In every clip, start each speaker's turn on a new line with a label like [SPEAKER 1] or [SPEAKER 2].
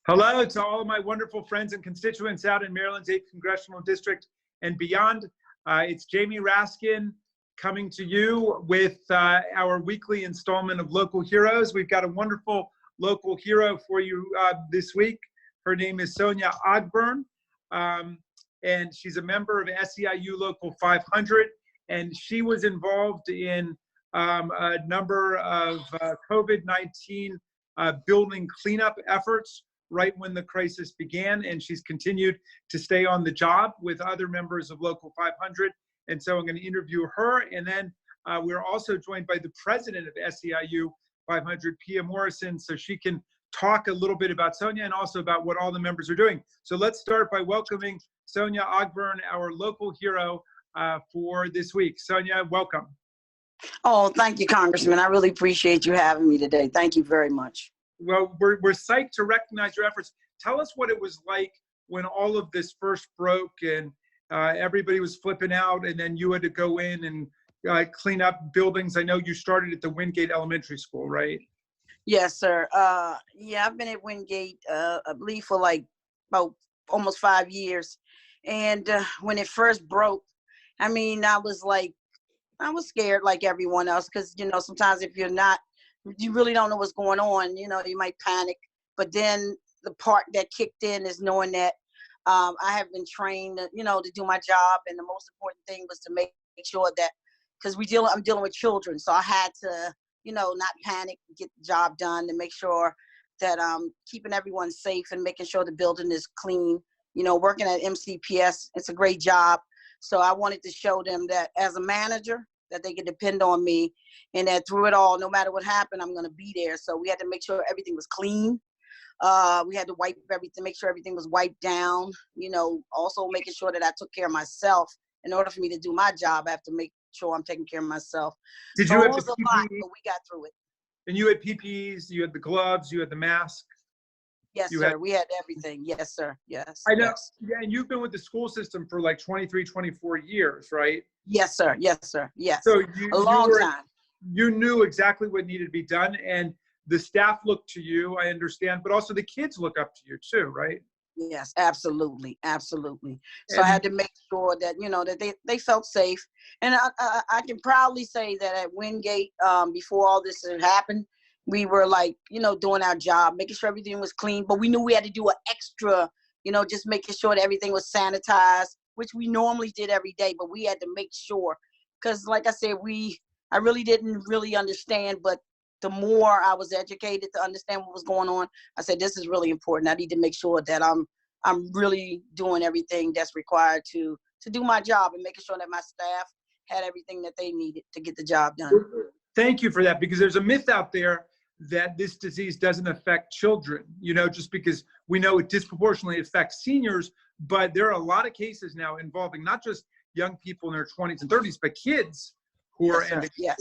[SPEAKER 1] Hello to all of my wonderful friends and constituents out in Maryland's 8th Congressional District and beyond. It's Jamie Raskin coming to you with our weekly installment of Local Heroes. We've got a wonderful local hero for you this week. Her name is Sonja Ogburn, and she's a member of SEIU Local 500, and she was involved in a number of COVID-19 building cleanup efforts right when the crisis began, and she's continued to stay on the job with other members of Local 500. And so I'm going to interview her, and then we're also joined by the president of SEIU 500, Pia Morrison, so she can talk a little bit about Sonja and also about what all the members are doing. So let's start by welcoming Sonja Ogburn, our local hero for this week. Sonja, welcome.
[SPEAKER 2] Oh, thank you, Congressman. I really appreciate you having me today. Thank you very much.
[SPEAKER 1] Well, we're psyched to recognize your efforts. Tell us what it was like when all of this first broke and everybody was flipping out, and then you had to go in and clean up buildings. I know you started at the Wingate Elementary School, right?
[SPEAKER 2] Yes, sir. Yeah, I've been at Wingate, I believe, for like about almost 5 years. And when it first broke, I mean, I was scared like everyone else, because, you know, sometimes if you really don't know what's going on, you know, you might panic. But then the part that kicked in is knowing that I have been trained, you know, to do my job. And the most important thing was to make sure that, because I'm dealing with children, so I had to, you know, not panic, get the job done, to make sure that keeping everyone safe and making sure the building is clean. You know, working at MCPS, it's a great job. So I wanted to show them that as a manager, that they could depend on me, and that through it all, no matter what happened, I'm going to be there. So we had to make sure everything was clean. We had to wipe everything, make sure everything was wiped down. You know, also making sure that I took care of myself. In order for me to do my job, I have to make sure I'm taking care of myself.
[SPEAKER 1] Did
[SPEAKER 2] so
[SPEAKER 1] you
[SPEAKER 2] it
[SPEAKER 1] have
[SPEAKER 2] was
[SPEAKER 1] the
[SPEAKER 2] a lot, but we got through it.
[SPEAKER 1] And you had PPEs, you had the gloves, you had the mask?
[SPEAKER 2] Yes, sir. We had everything. Yes, sir. Yes.
[SPEAKER 1] I know.
[SPEAKER 2] Yes.
[SPEAKER 1] Yeah, and you've been with the school system for like 23, 24 years, right?
[SPEAKER 2] Yes, sir. Yes, sir. Yes.
[SPEAKER 1] So
[SPEAKER 2] a long time.
[SPEAKER 1] You knew exactly what needed to be done, and the staff looked to you, I understand, but also the kids look up to you too, right?
[SPEAKER 2] Yes, absolutely. Absolutely. So I had to make sure that, you know, that they felt safe. And I can proudly say that at Wingate, before all this had happened, we were like, you know, doing our job, making sure everything was clean, but we knew we had to do an extra, you know, just making sure that everything was sanitized, which we normally did every day, but we had to make sure, because like I said, I really didn't really understand, but the more I was educated to understand what was going on, I said, this is really important. I need to make sure that I'm really doing everything that's required to do my job, and making sure that my staff had everything that they needed to get the job done.
[SPEAKER 1] Thank you for that, because there's a myth out there that this disease doesn't affect children, you know, just because we know it disproportionately affects seniors, but there are a lot of cases now involving not just young people in their 20s and 30s, but kids who are ending.
[SPEAKER 2] Yes,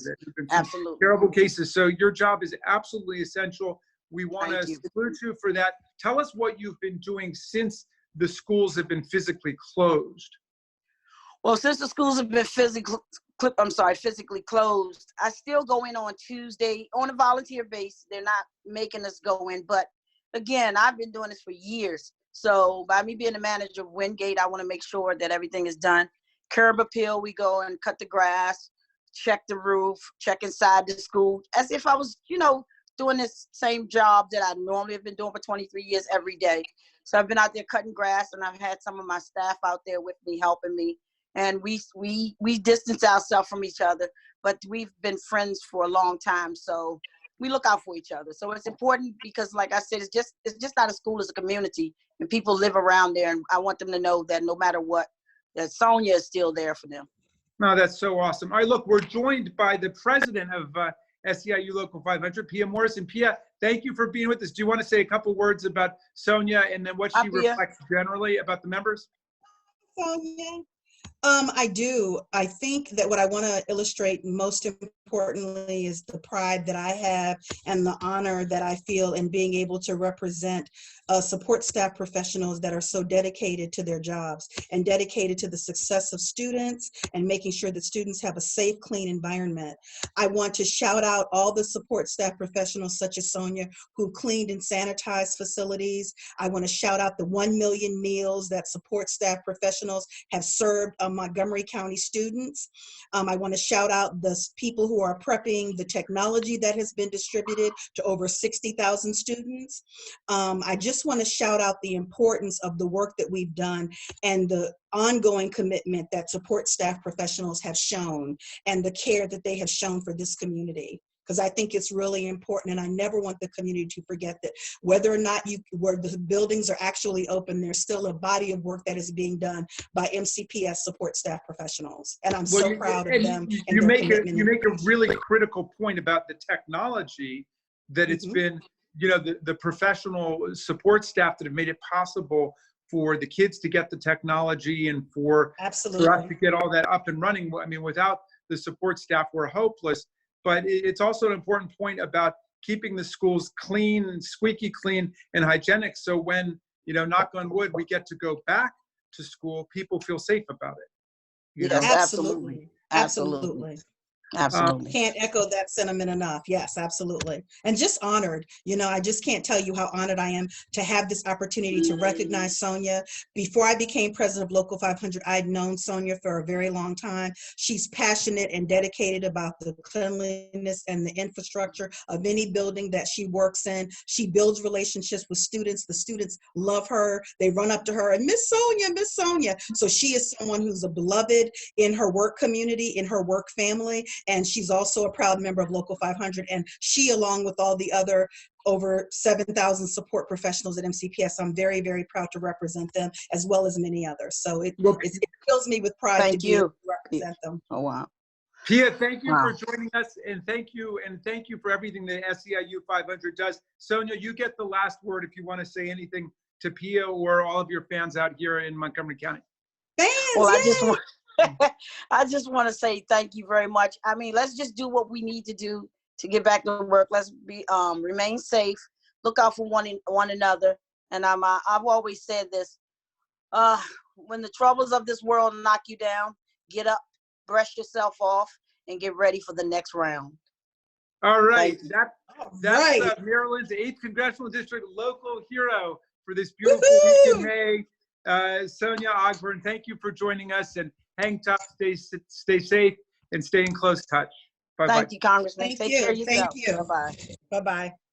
[SPEAKER 2] absolutely.
[SPEAKER 1] Terrible cases. So your job is absolutely essential. We want to salute you for that. Tell us what you've been doing since the schools have been physically closed.
[SPEAKER 2] Well, since the schools have been physically closed, I still go in on Tuesday on a volunteer base. They're not making us go in, but again, I've been doing this for years. So by me being the manager of Wingate, I want to make sure that everything is done. Curb appeal, we go and cut the grass, check the roof, check inside the school, as if I was, you know, doing this same job that I normally have been doing for 23 years every day. So I've been out there cutting grass, and I've had some of my staff out there with me, helping me. And we distance ourselves from each other, but we've been friends for a long time, so we look out for each other. So it's important, because like I said, it's just not a school, it's a community, and people live around there, and I want them to know that no matter what, that Sonja is still there for them.
[SPEAKER 1] No, that's so awesome. All right, look, we're joined by the president of SEIU Local 500, Pia Morrison. Pia, thank you for being with us. Do you want to say a couple words about Sonja and then what she reflects generally about the members?
[SPEAKER 3] Sonja, I do. I think that what I want to illustrate most importantly is the pride that I have and the honor that I feel in being able to represent support staff professionals that are so dedicated to their jobs and dedicated to the success of students and making sure that students have a safe, clean environment. I want to shout out all the support staff professionals such as Sonja who cleaned and sanitized facilities. I want to shout out the 1 million meals that support staff professionals have served Montgomery County students. I want to shout out the people who are prepping the technology that has been distributed to over 60,000 students. I just want to shout out the importance of the work that we've done and the ongoing commitment that support staff professionals have shown and the care that they have shown for this community. Because I think it's really important, and I never want the community to forget that whether or not where the buildings are actually open, there's still a body of work that is being done by MCPS support staff professionals, and I'm so proud of them.
[SPEAKER 1] You make a really critical point about the technology that it's been, you know, the professional support staff that have made it possible for the kids to get the technology and for us to get all that up and running. I mean, without the support staff, we're hopeless. But it's also an important point about keeping the schools clean and squeaky clean and hygienic. So when, you know, knock on wood, we get to go back to school, people feel safe about it.
[SPEAKER 2] Yes, absolutely. Absolutely. Absolutely.
[SPEAKER 3] Can't echo that sentiment enough. Yes, absolutely. And just honored, you know, I just can't tell you how honored I am to have this opportunity to recognize Sonja. Before I became president of Local 500, I'd known Sonja for a very long time. She's passionate and dedicated about the cleanliness and the infrastructure of any building that she works in. She builds relationships with students. The students love her. They run up to her and Miss Sonja, Miss Sonja. So she is someone who's a beloved in her work community, in her work family. And she's also a proud member of Local 500. And she, along with all the other over 7,000 support professionals at MCPS, I'm very, very proud to represent them, as well as many others. So it fills me with pride to be able to represent them.
[SPEAKER 2] Oh, wow.
[SPEAKER 1] Pia, thank you for joining us, and thank you for everything that SEIU 500 does. Sonja, you get the last word if you want to say anything to Pia or all of your fans out here in Montgomery County.
[SPEAKER 3] Fans,
[SPEAKER 2] well, I just want to say thank you very much. I mean, let's just do what we need to do to get back to work. Let's be remain safe, look out for one another. And I've always said this: when the troubles of this world knock you down, get up, brush yourself off, and get ready for the next round.
[SPEAKER 1] All right, that's Maryland's 8th Congressional District local hero for this beautiful week in May. Sonja Ogburn, thank you for joining us, and hang tough, stay safe, and stay in close touch. Bye-bye.
[SPEAKER 2] Thank you, Congressman.
[SPEAKER 3] Take care of yourself. Thank you.
[SPEAKER 2] Bye-bye.
[SPEAKER 3] Bye-bye.